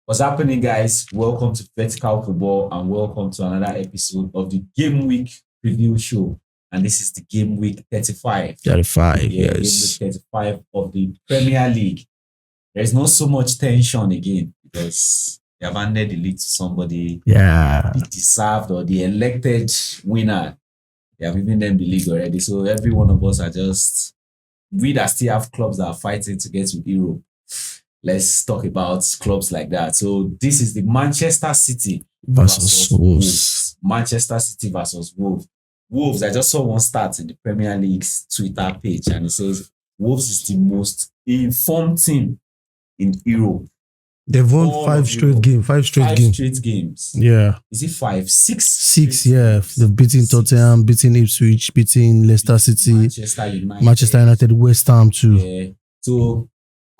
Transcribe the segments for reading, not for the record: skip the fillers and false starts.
What's happening, guys? Welcome to Vertical Football and welcome to another episode of the Gameweek preview show. And this is the Gameweek 35. 35, Gameweek yes. 35 of the Premier League. There's not so much tension again because they have handed the league to somebody the deserved or the elected winner. They have given them the league already. So every one of us are just, we that still have clubs that are fighting to get to Europe. Let's talk about clubs like that. So this is the Manchester City versus Wolves. Manchester City versus Wolves. Wolves, I just saw one stat in the Premier League's Twitter page and it says Wolves is the most informed team in Europe. They've won five straight games. Yeah. Is it five? Six, yeah. They've beaten Tottenham, beaten Ipswich, beaten Leicester City, Manchester United, West Ham too. Yeah. So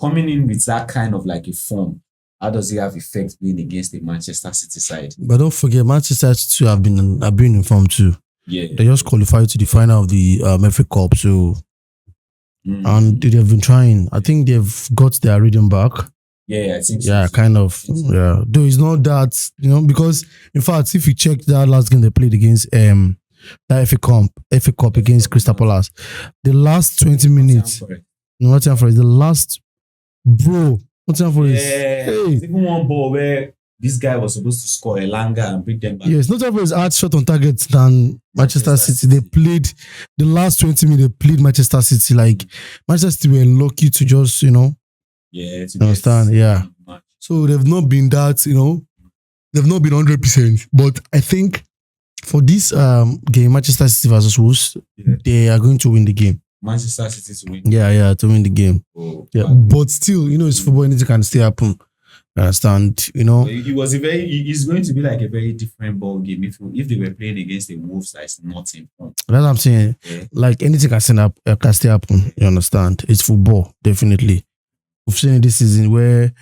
coming in with that kind of like a form, how does it have effect being against the Manchester City side? But don't forget, Manchester City have been in form too. Yeah. They just qualified to the final of the FA Cup, so and they've been trying. I think they've got their rhythm back. Yeah, I think so. Yeah, kind of. Yeah. Though it's not that, because in fact, if you check that last game they played against that FA Cup against Crystal Palace, the last 20 minutes. No time for it. The last Nottingham Forest. Hey. Even one ball where this guy was supposed to score a Elanga and bring them back. Yes, Nottingham Forest had shot on target than Manchester City. They played the last 20 minutes. They played Manchester City. Like Manchester City were lucky to just, understand. Yeah. So they've not been that, they've not been 100%. But I think for this game, Manchester City versus Wolves, they are going to win the game. Manchester City to win. Yeah, to win the game. Oh, yeah, but still, it's football. Anything can still happen. You understand? It's going to be like a very different ball game if they were playing against a Wolves that is not in form. That's what I'm saying. Yeah. Like anything can still happen. You understand? It's football, definitely. We've seen it this season where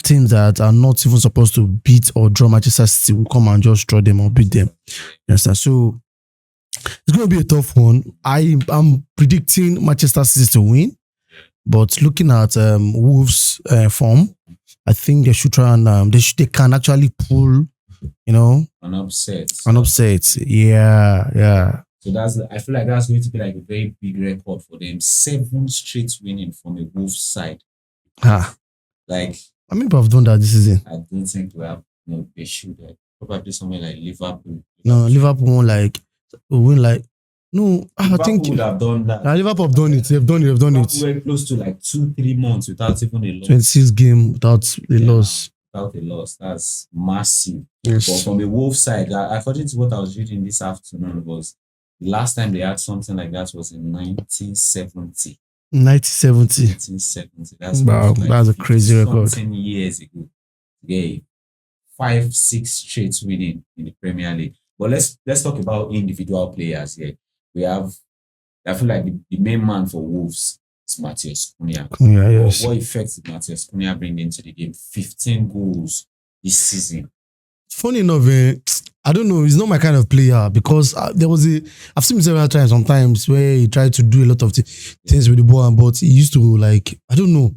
teams that are not even supposed to beat or draw Manchester City will come and just draw them or beat them. You understand? So it's going to be a tough one. I'm predicting Manchester City to win, but looking at Wolves' form, I think they should try and they can actually pull, an upset. Yeah. So I feel like that's going to be like a very big record for them. 7 straight winning from a Wolves side. Like I mean, I've done that this season. I don't think we have. They should probably somewhere like Liverpool. No, Liverpool won't win like. No, I think would have done that. Liverpool have done it. They've done it. We were close to like 2-3 months without even a loss. 26 games without a loss. Without a loss, that's massive. Yes. But from the Wolves side, according to what I was reading this afternoon, was the last time they had something like that was in 1970. 1970. That's a crazy record. 10 years ago. Yeah, 5-6 straight winning in the Premier League. But let's talk about individual players here. I feel like the main man for Wolves is Matheus Cunha. Yes. What effects did Matheus Cunha bring into the game? 15 goals this season. Funny enough, I don't know. He's not my kind of player because I've seen him several times sometimes where he tried to do a lot of things with the ball, but he used to I don't know.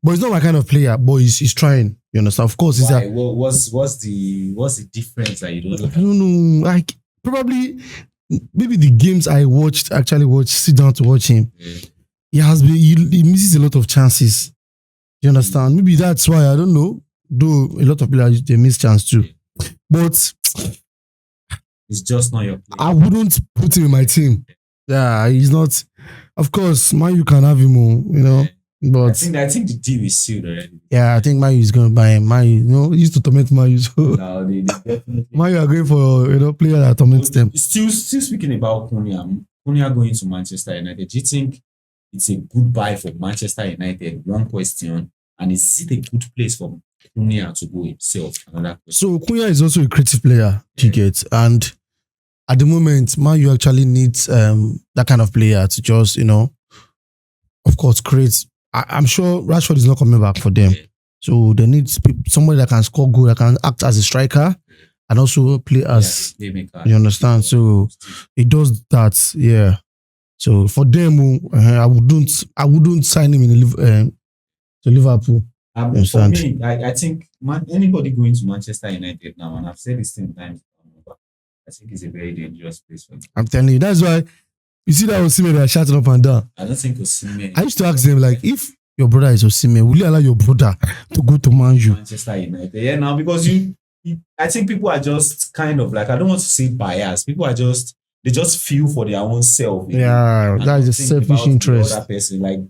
But he's not my kind of player, but he's trying. You understand? Of course, why? What's the difference that you don't know? I don't know. Like probably maybe the games I sit down to watch him. Yeah. He misses a lot of chances. You understand? Maybe that's why, I don't know. Though a lot of players they miss chance too. But it's just not your player. I wouldn't put him in my team. Yeah, he's not. Of course, Man U can have him, But I think the deal is sealed already. Yeah, I think Man U is going to buy him. Man U, he used to torment Man U. So no, they definitely. Man U are going for player that torments them. Still speaking about Cunha going to Manchester United. Do you think it's a good buy for Manchester United? One question, and is it a good place for Cunha to go himself? Another question. So Cunha is also a creative player, you get, and at the moment, Man U actually needs that kind of player to just, of course, create. I'm sure Rashford is not coming back for them. So they need somebody that can score goal, that can act as a striker and also play as, you understand? So it does that, yeah. So for them, I wouldn't sign him to Liverpool. For me, I think anybody going to Manchester United now, and I've said this 10 times, I think it's a very dangerous place for them. I'm telling you, that's why you see that Osimhen are shouting up and down. I don't think Osimhen. I used to ask them, like, if your brother is Osimhen, will you allow your brother to go to Manchester United? Yeah, now because I think people are just kind of like, I don't want to say biased. People are they just feel for their own self. Yeah, that is a selfish interest. The other person, like,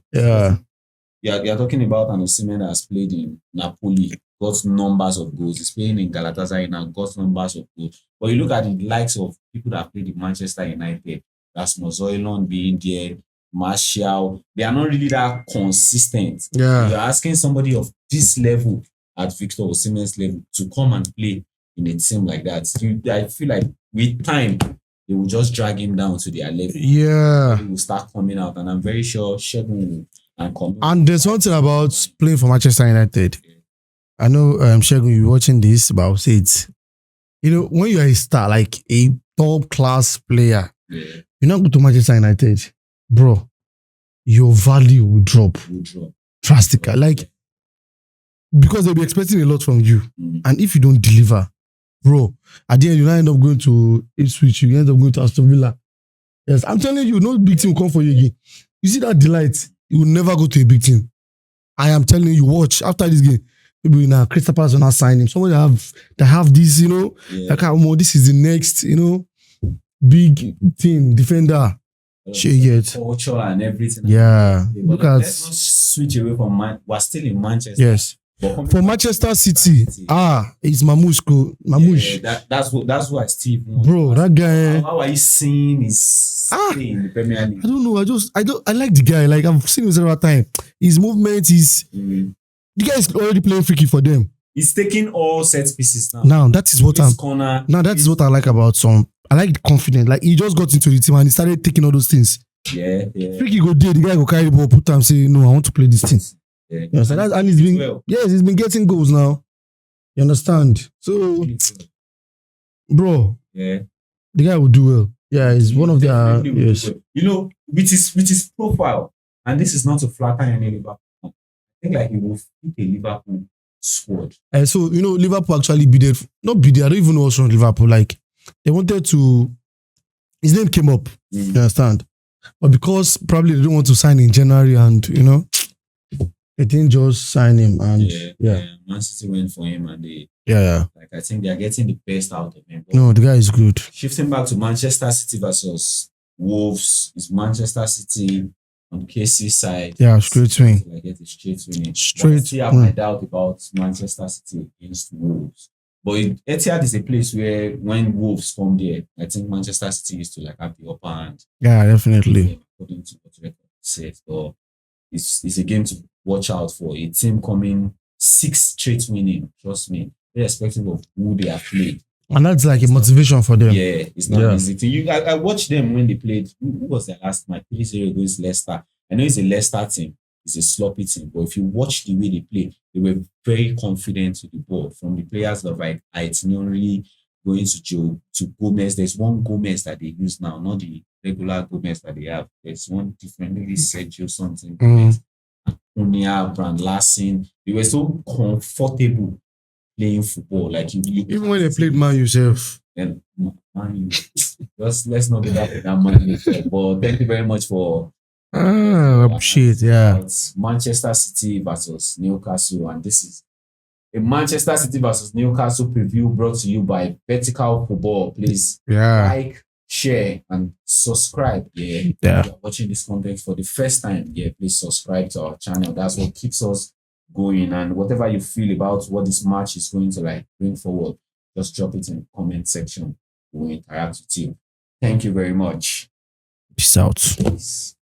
you're talking about an Osimhen that has played in Napoli, got numbers of goals. He's playing in Galatasaray now, got numbers of goals. But you look at the likes of people that have played in Manchester United, that's Mozoilon being there, Martial. They are not really that consistent. Yeah. You're asking somebody of this level at Victor Osimhen's level to come and play in a team like that. I feel like with time, they will just drag him down to their level. Yeah. He will start coming out, and I'm very sure Shegun will come. And there's one thing about playing for Manchester United. Yeah. I know Shegun, you're watching this, but I'll say it. You know, when you're a star, like a top class player, you're not going to Manchester United, bro, your value will drop drastically. Like, because they'll be expecting a lot from you. And if you don't deliver, bro, at the end, you end up going to Ipswich, you end up going to Aston Villa. Yes, I'm telling you, no big team will come for you again. You see that delight, you will never go to a big team. I am telling you, watch, after this game, maybe now Crystal Palace will not sign him. Somebody that have this, you know, like, this is the next, you know, big team, defender. Culture and everything. Yeah. Look at, let's not switch away from we're still in Manchester. Yes. For Manchester City, it's Mamouche. Yeah, that's why Steve wants. Bro, that guy. How are you seeing his in the Premier League? I don't know. I like the guy. Like, I've seen him several times. His movement is the guy is already playing free kick for them. He's taking all set pieces now. Now that is what what I like about some. I like the confidence. Like, he just got into the team and he started taking all those things. Yeah. Free kick go there, the guy go carry the ball, put time, say, no, I want to play this thing. Yeah. You understand? And he's been getting goals now. You understand? So, bro, the guy will do well. Yeah, he's one of their yes. You know, with his profile, and this is not to flatter any Liverpool. I think like he will fit a Liverpool squad. And so, you know, Liverpool actually I don't even know what's wrong with Liverpool. Like, they wanted to, his name came up. You understand? But because probably they don't want to sign in January, and you know, they didn't just sign him. And Man City went for him, and they like, I think they are getting the best out of him. But no, the guy is good. Shifting back to Manchester City versus Wolves, is Manchester City on KC side. Yeah, straight win. I get a straight winning. Straight. I still have my doubt about Manchester City against Wolves. But Etihad is a place where when Wolves come there, I think Manchester City used to like have the upper hand. Yeah, definitely. According to what record says, so it's a game to watch out for. A team coming 6 straight winning. Trust me, irrespective of who they have played. And that's like a motivation for them. Yeah, it's not easy. I watched them when they played. Who was their last match? 3-0 against Leicester. I know it's a Leicester team. It's a sloppy team, but if you watch the way they play, they were very confident with the ball. From the players of like Aitinori going to Gomez. There's one Gomez that they use now, not the regular Gomez that they have. There's one different, maybe Sergio something. Gomez, Unia, Brand Larson. They were so comfortable playing football. Like even when they played Man yourself. And Man U. Just let's not get that Man U. But thank you very much for. Appreciate, Manchester City versus Newcastle, and this is a Manchester City versus Newcastle preview brought to you by Vertical Football. Please like, share, and subscribe. If you're watching this content for the first time, please subscribe to our channel. That's what keeps us going. And whatever you feel about what this match is going to like bring forward, just drop it in the comment section. We'll interact with you. Thank you very much. Peace out. Peace.